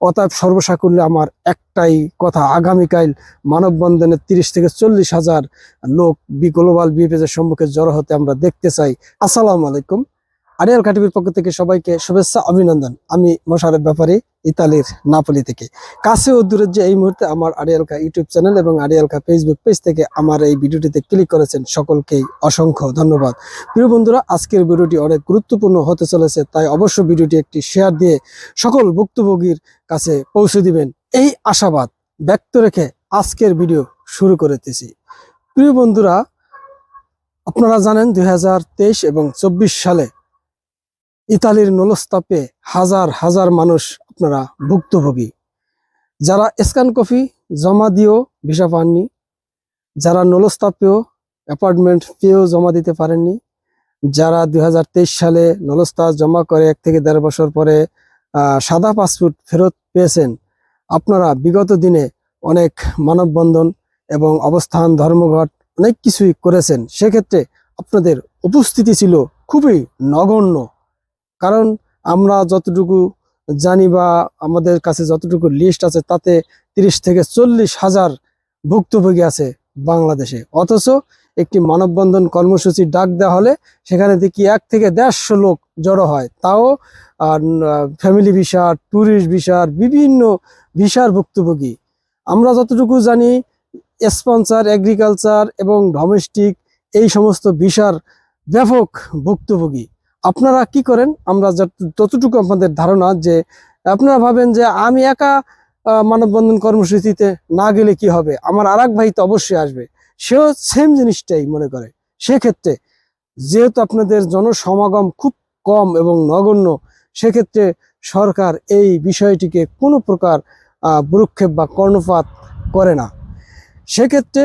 অতএব সর্বসাকুল্যে আমার একটাই কথা, আগামীকাল মানববন্ধনে 30 থেকে 40 হাজার লোক গ্লোবাল বিএফএস সম্মুখে জড়ো হতে আমরা দেখতে চাই। আসসালামু আলাইকুম। আরিয়াল টিভির পক্ষ থেকে সবাইকে শুভেচ্ছা, অভিনন্দন। আমি মোশাররফ ব্যাপারী, ইতালির নাপোলি থেকে। কাছে ও দূরের যে এই মুহূর্তে আমার আরিয়ালকা ইউটিউব চ্যানেল এবং আরিয়ালকা ফেসবুক পেজ থেকে আমার এই ভিডিওটিতে ক্লিক করেছেন, সকলকেই অসংখ্য ধন্যবাদ। প্রিয় বন্ধুরা, আজকের ভিডিওটি অনেক গুরুত্বপূর্ণ হতে চলেছে, তাই অবশ্যই ভিডিওটি একটি শেয়ার দিয়ে সকল ভুক্তভোগীর কাছে পৌঁছে দিবেন, এই আশাবাদ ব্যক্ত রেখে আজকের ভিডিও শুরু করতেছি। প্রিয় বন্ধুরা, আপনারা জানেন 2023 এবং 24 সালে ইতালির নলস্তাপে হাজার হাজার মানুষ আপনারা ভুক্তভোগী। যারা স্ক্যান কপি জমা দিয়েও ভিসা পাননি, যারা নলস্তাপেও অ্যাপার্টমেন্ট পেয়েও জমা দিতে পারেননি, যারা 2023 সালে নলস্তা জমা করে 1 থেকে 1.5 বছর পরে সাদা পাসপোর্ট ফেরত পেয়েছেন, আপনারা বিগত দিনে অনেক মানববন্ধন এবং অবস্থান ধর্মঘট অনেক কিছুই করেছেন। সেক্ষেত্রে আপনাদের উপস্থিতি ছিল খুবই নগণ্য। কারণ আমরা যতটুকু জানি বা আমাদের কাছে যতটুকু লিস্ট আছে, তাতে 30 থেকে 40 হাজার ভুক্তভোগী আছে বাংলাদেশে। অথচ একটি মানববন্ধন কর্মসূচি ডাক দেওয়া হলে সেখানে দেখি 1 থেকে 150 লোক জড়ো হয়, তাও ফ্যামিলি ভিসা, ট্যুরিস্ট ভিসার, বিভিন্ন ভিসার ভুক্তভোগী। আমরা যতটুকু জানি স্পন্সর, এগ্রিকালচার এবং ডোমেস্টিক এই সমস্ত ভিসার ব্যাপক ভুক্তভোগী। আপনারা কি করেন? আমরা যতটুকু আপনাদের ধারণা, যে আপনারা ভাবেন যে আমি একা মানববন্ধন কর্মসূচিতে না গেলে কি হবে, আমার আরেক ভাই তো অবশ্যই আসবে, সেও সেম জিনিসটাই মনে করে। সেক্ষেত্রে যেহেতু আপনাদের জনসমাগম খুব কম এবং নগণ্য, সেক্ষেত্রে সরকার এই বিষয়টিকে কোনো প্রকার ভ্রুক্ষেপ বা কর্ণপাত করে না। সেক্ষেত্রে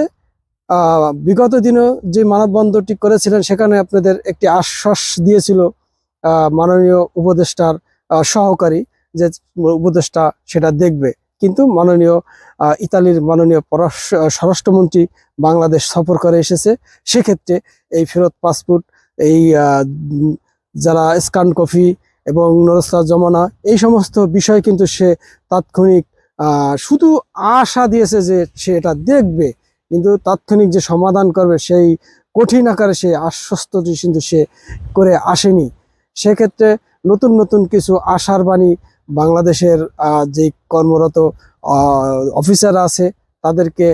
বিগত দিনে যে মানববন্ধনটি করেছিলেন, সেখানে আপনাদের একটি আশ্বাস দিয়েছিল মাননীয় উপদেষ্টার সহকারী, যে উপদেষ্টা সেটা দেখবে। কিন্তু ইতালির মাননীয় স্বরাষ্ট্রমন্ত্রী বাংলাদেশ সফর করে এসেছে। সেক্ষেত্রে এই ফেরত পাসপোর্ট, এই যারা স্ক্যান কপি এবং নলস্তা জমানা, এই সমস্ত বিষয় কিন্তু সে তাৎক্ষণিক শুধু আশা দিয়েছে যে সে এটা দেখবে, কিন্তু তাৎক্ষণিক যে সমাধান করবে সেই কঠিন আকারে সে আশ্বস্তটি কিন্তু সে করে আসেনি। সেক্ষেত্রে নতুন নতুন কিছু আশার বাণী বাংলাদেশের যে কর্মরত অফিসার আছে তাদেরকে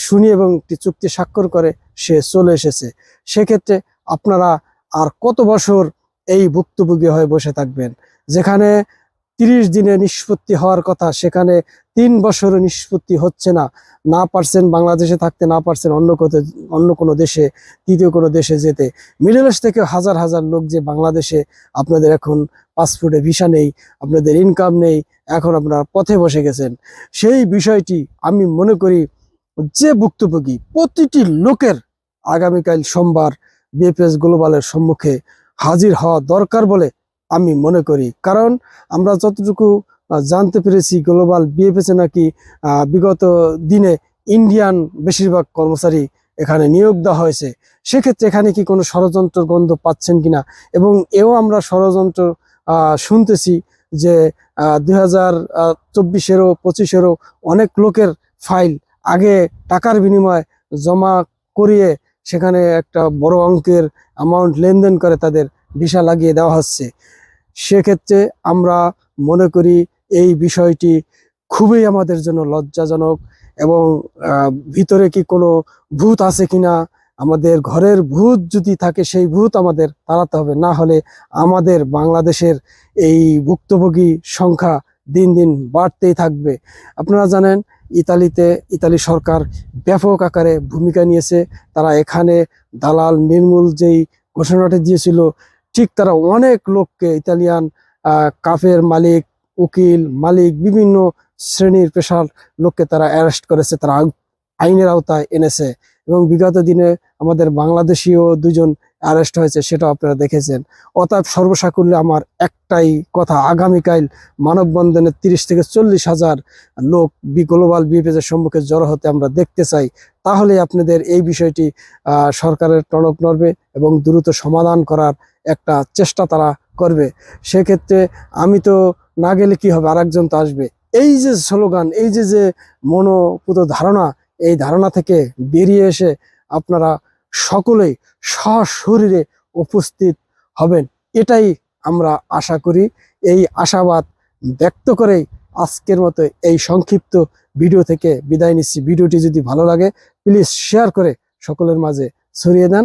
শুনি এবং একটি চুক্তি স্বাক্ষর করে সে চলে এসেছে। সেক্ষেত্রে আপনারা আর কত বছর এই ভুক্তভোগী হয়ে বসে থাকবেন? যেখানে 30 দিনে নিষ্পত্তি হওয়ার কথা, সেখানে 3 বছরও নিষ্পত্তি হচ্ছে না। না পারছেন বাংলাদেশে থাকতে, না পারছেন অন্য কোনো দেশে, তৃতীয় কোনো দেশে যেতে। মিডল ইস্ট থেকে হাজার হাজার লোক যে বাংলাদেশে, আপনাদের এখন পাসপোর্টে ভিসা নেই, আপনাদের ইনকাম নেই, এখন আপনারা পথে বসে গেছেন। সেই বিষয়টি আমি মনে করি যে ভুক্তভোগী প্রতিটি লোকের আগামীকাল সোমবার বিএফএস গ্লোবালের সম্মুখে হাজির হওয়া দরকার বলে আমি মনে করি। কারণ আমরা যতটুকু জানতে পেরেছি, গ্লোবাল বিএফএস নাকি বিগত দিনে ইন্ডিয়ান বেশিরভাগ কর্মচারী এখানে নিয়োগ দেওয়া হয়েছে। সেক্ষেত্রে এখানে কি কোনো ষড়যন্ত্র গন্ধ পাচ্ছেন কিনা? এবং এও আমরা ষড়যন্ত্র শুনতেছি যে 2024-এরও 25-এরও অনেক লোকের ফাইল আগে টাকার বিনিময়ে জমা করিয়ে সেখানে একটা বড় অঙ্কের অ্যামাউন্ট লেনদেন করে তাদের ভিসা লাগিয়ে দেওয়া হচ্ছে। সেক্ষেত্রে আমরা মনে করি এই বিষয়টি খুবই আমাদের জন্য লজ্জাজনক। এবং ভিতরে কি কোনো ভূত আছে কিনা, আমাদের ঘরের ভূত যদি থাকে সেই ভূত আমাদের তাড়াতে হবে, না হলে আমাদের বাংলাদেশের এই ভুক্তভোগী সংখ্যা দিন দিন বাড়তেই থাকবে। আপনারা জানেন ইতালি সরকার ব্যাপক আকারে ভূমিকা নিয়েছে। তারা এখানে দালাল নির্মূল যেই ঘোষণাটি দিয়েছিল, ঠিক তারা অনেক লোককে, ইতালিয়ান কাফের মালিক, উকিল মালিক, বিভিন্ন শ্রেণীর পেশার লোককে তারা অ্যারেস্ট করেছে, তারা আইনের আওতায় এনেছে। এবং বিগত দিনে আমাদের বাংলাদেশীয় 2 জন অ্যারেস্ট হয়েছে, সেটা আপনারা দেখেছেন। অতএব সর্বসাকুল্যে আমার একটাই কথা, আগামীকাল মানববন্ধনে 30 থেকে 40 হাজার লোক গ্লোবাল বিএফএস এর সম্মুখে জড়ো হতে আমরা দেখতে চাই। তাহলে আপনাদের এই বিষয়টি সরকারের টনক নড়বে এবং দ্রুত সমাধান করার একটা চেষ্টা তারা করবে। সেক্ষেত্রে আমি তো না গেলে কি হবে, আরেকজন তো আসবে। এই যে স্লোগান, এই যে মনোপুত ধারণা, এই ধারণা থেকে বেরিয়ে এসে আপনারা সকলেই সশরীরে উপস্থিত হবেন, এটাই আমরা আশা করি। এই আশাবাদ ব্যক্ত করেই আজকের মতো এই সংক্ষিপ্ত ভিডিও থেকে বিদায় নিচ্ছি। ভিডিওটি যদি ভালো লাগে প্লিজ শেয়ার করে সকলের মাঝে ছড়িয়ে দেন।